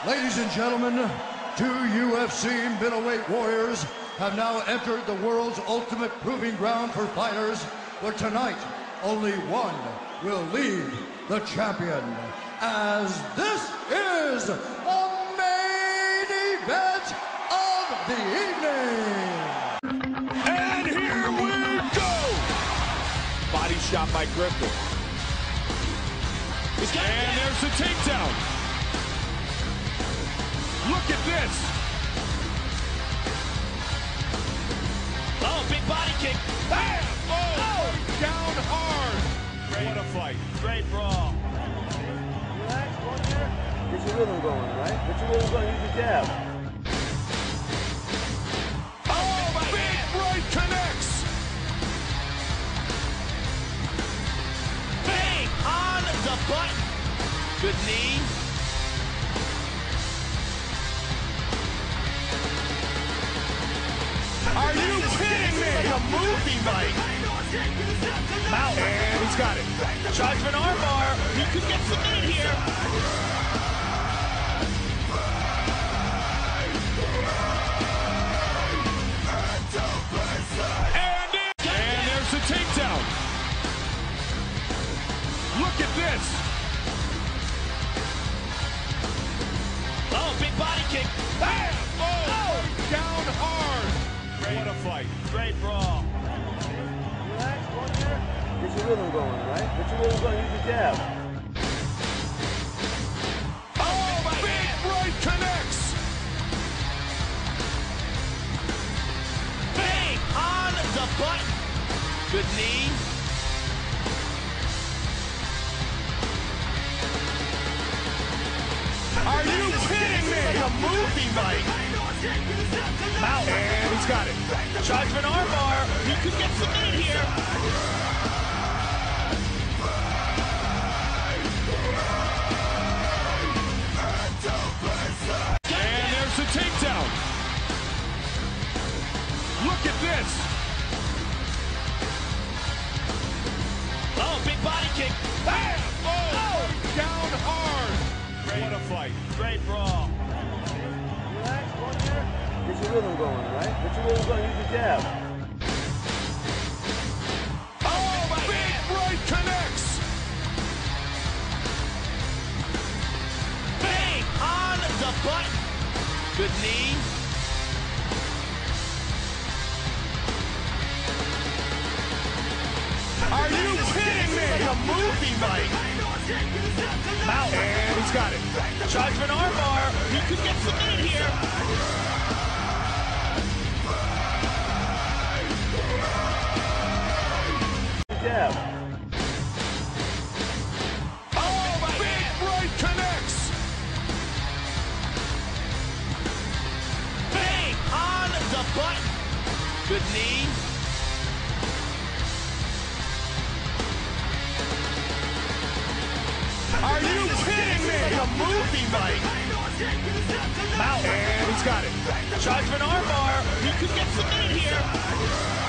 Ladies and gentlemen, two UFC middleweight warriors have now entered the world's ultimate proving ground for fighters, where tonight only one will lead the champion, as this is the main event of the evening. And here we go! Body shot by Griffin. And there's the takedown. Look at this. Oh, big body kick. Bam! Oh! Down hard. What a fight. Great brawl. Relax, one there. Get your rhythm going, right? Get your rhythm going. Use the jab. Oh, big right connects. Bang! On the button. Good knee. Are you kidding me? Like a movie, Mike. Out. And he's got it. Judgment armbar. He could get submitted here. And there's the takedown. Look at this. Oh, big body kick. Bam! Oh! Down hard. What a fight. Great brawl. Relax, one there. Get your rhythm going, right? Get your rhythm going. Use the jab. Oh, big right connects. Bang! On the button. Good knee. Are you kidding me? Like a movie, Mike. Out. And he's got it. Judgment armbar. He could get submitted here. And there's the takedown. Look at this. Oh, big body kick. Bam! Oh! Down hard. What a fight. Great brawl. Relax, one there. Get your rhythm going, right? Get your rhythm going. Use the jab. Oh, big right connects. Bang! On the button. Good knee. Are you kidding me? Like a movie, Mike. Out. And he's got it. Judgment armbar. He could get submitted here. Jab. Oh, big right connects. Bang! On the button. Good knee. Are you kidding me? Like a movie, Mike. Out. And he's got it. Judgment armbar. He could get submitted here.